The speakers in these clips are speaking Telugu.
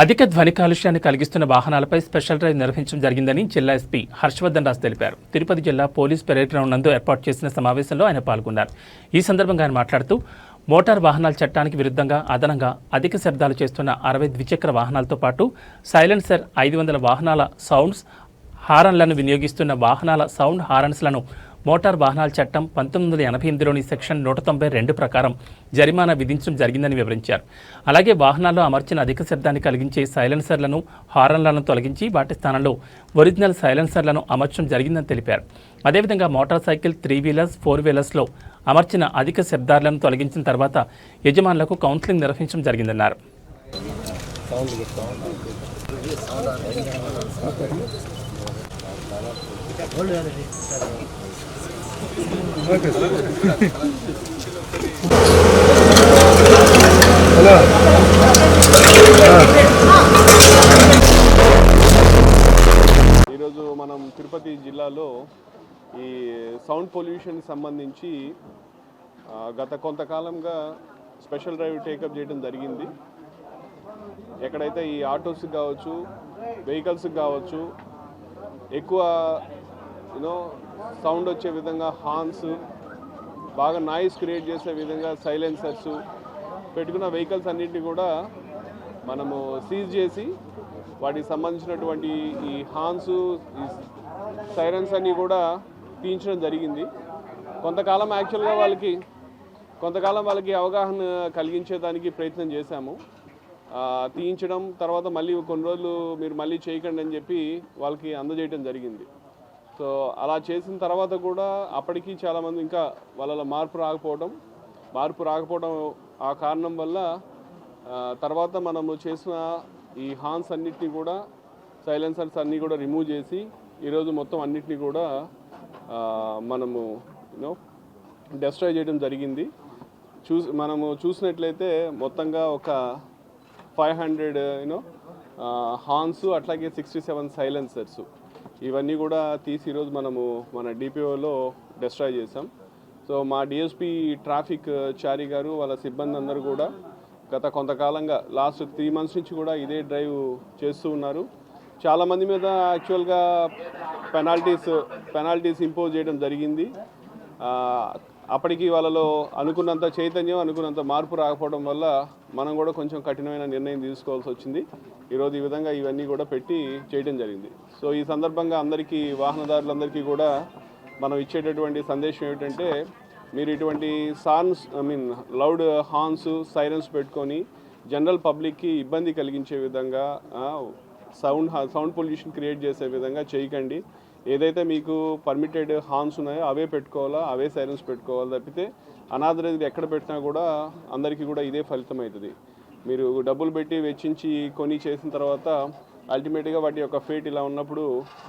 అధిక ధ్వని కాలుష్యాన్ని కలిగిస్తున్న వాహనాలపై స్పెషల్ డ్రైవ్ నిర్వహించడం జరిగిందని జిల్లా ఎస్పీ హర్షవర్ధన్ రాజ్ తెలిపారు. తిరుపతి జిల్లా పోలీస్ పెరేడ్ గ్రౌండ్ నందు ఏర్పాటు చేసిన సమావేశంలో ఆయన పాల్గొన్నారు. ఈ సందర్భంగా ఆయన మాట్లాడుతూ మోటార్ వాహనాల చట్టానికి విరుద్ధంగా అదనంగా అధిక శబ్దాలు చేస్తున్న 60 ద్విచక్ర వాహనాలతో పాటు సైలెన్సర్ 500 వాహనాల సౌండ్స్ హారన్లను వినియోగిస్తున్న వాహనాల సౌండ్ హారన్స్లను మోటార్ వాహనాల చట్టం 1988లోని సెక్షన్ 192 ప్రకారం జరిమానా విధించడం జరిగిందని వివరించారు. అలాగే వాహనాల్లో అమర్చిన అధిక శబ్దాన్ని కలిగించే సైలెన్సర్లను హారన్లను తొలగించి వాటి స్థానంలో ఒరిజినల్ సైలెన్సర్లను అమర్చడం జరిగిందని తెలిపారు. అదేవిధంగా మోటార్ సైకిల్ 3 వీలర్స్ 4 వీలర్స్లో అమర్చిన అధిక శబ్దాలను తొలగించిన తర్వాత యజమానులకు కౌన్సిలింగ్ నిర్వహించడం జరిగిందన్నారు. ఈరోజు మనం తిరుపతి జిల్లాలో ఈ సౌండ్ పొల్యూషన్ సంబంధించి గత కొంతకాలంగా స్పెషల్ డ్రైవ్ టేకప్ చేయడం జరిగింది. ఎక్కడైతే ఈ ఆటోస్కి కావచ్చు, వెహికల్స్కి కావచ్చు, ఎక్కువ సౌండ్ వచ్చే విధంగా హార్న్స్, బాగా నాయిస్ క్రియేట్ చేసే విధంగా సైలెన్సర్స్ పెట్టుకున్న వెహికల్స్ అన్నింటినీ కూడా మనము సీజ్ చేసి వాటికి సంబంధించినటువంటి ఈ హార్న్స్, ఈ సైరన్స్ అన్నీ కూడా తీయించడం జరిగింది. కొంతకాలం యాక్చువల్గా వాళ్ళకి అవగాహన కలిగించేదానికి ప్రయత్నం చేశాము. తీయించడం తర్వాత మళ్ళీ కొన్ని రోజులు మీరు మళ్ళీ చేయకండి అని చెప్పి వాళ్ళకి అందజేయడం జరిగింది. సో అలా చేసిన తర్వాత కూడా అప్పటికి చాలామంది ఇంకా వాళ్ళ మార్పు రాకపోవడం ఆ కారణం వల్ల తర్వాత మనము చేసిన ఈ హార్న్స్ అన్నిటినీ కూడా, సైలెన్సర్స్ అన్నీ కూడా రిమూవ్ చేసి ఈరోజు మొత్తం అన్నిటినీ కూడా మనము డెస్ట్రాయ్ చేయడం జరిగింది. మనము చూసినట్లయితే మొత్తంగా ఒక 500 హార్న్స్, అట్లాగే 67 సైలెన్సర్స్ ఇవన్నీ కూడా తీసి ఈరోజు మనము మన డిపిఓలో డెస్ట్రాయ్ చేసాం. సో మా డిఎస్పీ ట్రాఫిక్ చారి గారు వాళ్ళ సిబ్బంది అందరూ కూడా గత కొంతకాలంగా లాస్ట్ 3 months నుంచి కూడా ఇదే డ్రైవ్ చేస్తూ ఉన్నారు. చాలామంది మీద యాక్చువల్గా పెనాల్టీస్ ఇంపోజ్ చేయడం జరిగింది. అప్పటికి వాళ్ళలో అనుకున్నంత చైతన్యం, అనుకున్నంత మార్పు రాకపోవడం వల్ల మనం కూడా కొంచెం కఠినమైన నిర్ణయం తీసుకోవాల్సి వచ్చింది. ఈరోజు ఈ విధంగా ఇవన్నీ కూడా పెట్టి చేయడం జరిగింది. సో ఈ సందర్భంగా అందరికీ, వాహనదారులందరికీ కూడా మనం ఇచ్చేటటువంటి సందేశం ఏమిటంటే, మీరు ఇటువంటి లౌడ్ హార్న్స్, సైరన్స్ పెట్టుకొని జనరల్ పబ్లిక్కి ఇబ్బంది కలిగించే విధంగా సౌండ్ పొల్యూషన్ క్రియేట్ చేసే విధంగా చేయకండి. ఏదైతే మీకు పర్మిటెడ్ హార్న్స్ ఉన్నాయో అవే పెట్టుకోవాలా, అవే సైరన్స్ పెట్టుకోవాలి తప్పితే అనాథరైజ్డ్ ఎక్కడ పెట్టినా కూడా అందరికీ కూడా ఇదే ఫలితం అవుతుంది. మీరు డబ్బులు పెట్టి వెచ్చించి కొని చేసిన తర్వాత అల్టిమేట్గా వాటి యొక్క ఫేట్ ఇలా ఉన్నప్పుడు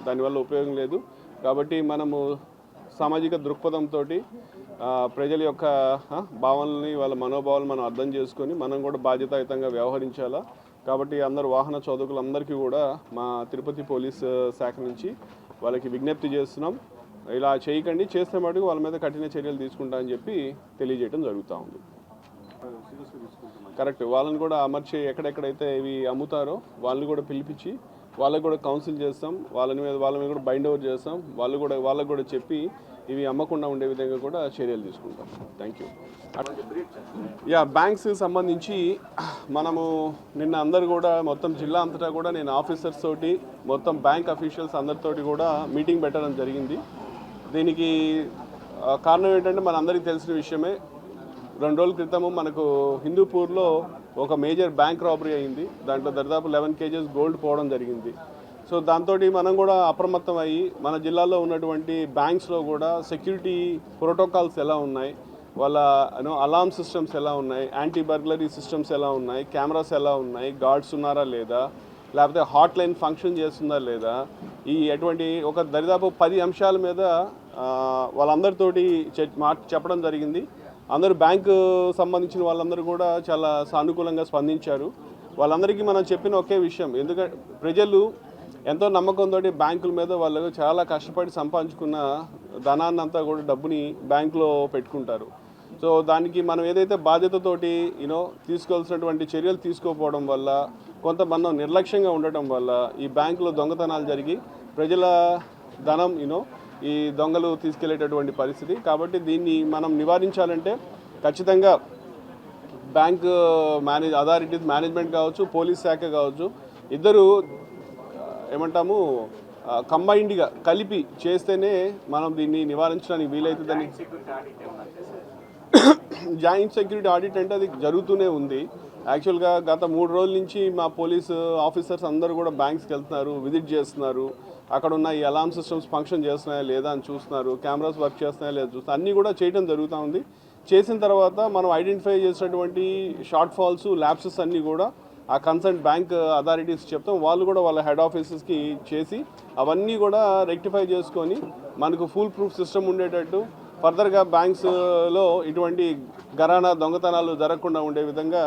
దానివల్ల ఉపయోగం లేదు. కాబట్టి మనము సామాజిక దృక్పథంతో ప్రజల యొక్క భావనల్ని, వాళ్ళ మనోభావాలను మనం అర్థం చేసుకొని మనం కూడా బాధ్యతాయుతంగా వ్యవహరించాలా. కాబట్టి అందరు వాహన చోదకులందరికీ కూడా మా తిరుపతి పోలీస్ శాఖ నుంచి వాళ్ళకి విజ్ఞప్తి చేస్తున్నాం. ఇలా చేయకండి, చేస్తే మటుకు వాళ్ళ మీద కఠిన చర్యలు తీసుకుంటా అని చెప్పి తెలియజేయడం జరుగుతూ ఉంది. కరెక్ట్, వాళ్ళని కూడా అమర్చి ఎక్కడెక్కడైతే ఇవి అమ్ముతారో వాళ్ళని కూడా పిలిపించి వాళ్ళకి కూడా కౌన్సిల్ చేస్తాం. వాళ్ళ మీద కూడా బైండ్ ఓవర్ చేస్తాం. వాళ్ళకు కూడా చెప్పి ఇవి అమ్మకుండా ఉండే విధంగా కూడా చర్యలు తీసుకుంటాం. Thank you. బ్యాంక్స్ సంబంధించి మనము నిన్న అందరు కూడా మొత్తం జిల్లా అంతటా కూడా నేను ఆఫీసర్స్ తోటి, మొత్తం బ్యాంక్ అఫీషియల్స్ అందరితోటి కూడా మీటింగ్ పెట్టడం జరిగింది. దీనికి కారణం ఏంటంటే మనందరికీ తెలిసిన విషయమే, 2 రోజుల క్రితము మనకు హిందూపూర్లో ఒక మేజర్ బ్యాంక్ రాబరీ అయింది. దాంట్లో దాదాపు 11 kgs గోల్డ్ పోవడం జరిగింది. సో దాంతో మనం కూడా అప్రమత్తం అయ్యి మన జిల్లాలో ఉన్నటువంటి బ్యాంక్స్లో కూడా సెక్యూరిటీ ప్రోటోకాల్స్ ఎలా ఉన్నాయి, వాళ్ళ అలార్మ్ సిస్టమ్స్ ఎలా ఉన్నాయి, యాంటీ బర్గ్లరీ సిస్టమ్స్ ఎలా ఉన్నాయి, కెమెరాస్ ఎలా ఉన్నాయి, గార్డ్స్ ఉన్నారా లేదా, లేకపోతే హాట్ లైన్ ఫంక్షన్ చేస్తుందా లేదా, ఈ ఎటువంటి ఒక దరిదాపు 10 అంశాల మీద వాళ్ళందరితోటి చెప్పడం జరిగింది. అందరూ బ్యాంకు సంబంధించిన వాళ్ళందరూ కూడా చాలా సానుకూలంగా స్పందించారు. వాళ్ళందరికీ మనం చెప్పిన ఒకే విషయం, ఎందుకంటే ప్రజలు ఎంతో నమ్మకంతో బ్యాంకుల మీద వాళ్ళు చాలా కష్టపడి సంపాదించుకున్న ధనాన్ని అంతా కూడా డబ్బుని బ్యాంకులో పెట్టుకుంటారు. సో దానికి మనం ఏదైతే బాధ్యతతోటి తీసుకోవాల్సినటువంటి చర్యలు తీసుకోకపోవడం వల్ల కొంతమంది నిర్లక్ష్యంగా ఉండటం వల్ల ఈ బ్యాంకులో దొంగతనాలు జరిగి ప్రజల ధనం ఈ దొంగలు తీసుకెళ్లేటటువంటి పరిస్థితి. కాబట్టి దీన్ని మనం నివారించాలంటే ఖచ్చితంగా బ్యాంక్ అథారిటీస్ మేనేజ్మెంట్ కావచ్చు, పోలీస్ శాఖ కావచ్చు, ఇద్దరు ఏమంటాము కంబైన్డ్గా కలిపి చేస్తేనే మనం దీన్ని నివారించడానికి వీలవుతుందని. జాయింట్ సెక్యూరిటీ ఆడిట్ అంటే అది జరుగుతూనే ఉంది. యాక్చువల్గా గత 3 రోజుల నుంచి మా పోలీసు ఆఫీసర్స్ అందరూ కూడా బ్యాంక్స్కి వెళ్తున్నారు, విజిట్ చేస్తున్నారు. అక్కడ ఉన్న ఈ అలార్మ్ సిస్టమ్స్ ఫంక్షన్ చేస్తున్నాయా లేదా అని చూస్తున్నారు, కెమెరాస్ వర్క్ చేస్తున్నాయా లేదా చూస్తున్నారు. అన్నీ కూడా చేయడం జరుగుతూ ఉంది. చేసిన తర్వాత మనం ఐడెంటిఫై చేసినటువంటి షార్ట్ ఫాల్స్, ల్యాప్సెస్ అన్నీ కూడా ఆ కన్సర్న్ బ్యాంక్ అథారిటీస్ చెప్తాం. వాళ్ళు కూడా వాళ్ళ హెడ్ ఆఫీసెస్కి చేసి అవన్నీ కూడా రెక్టిఫై చేసుకొని మనకు ఫుల్ ప్రూఫ్ సిస్టమ్ ఉండేటట్టు ఫర్దర్గా బ్యాంక్స్లో ఇటువంటి ఘరానా దొంగతనాలు జరగకుండా ఉండే విధంగా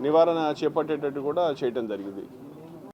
నివారణ చేపట్టేటట్టు కూడా చేయడం జరిగింది.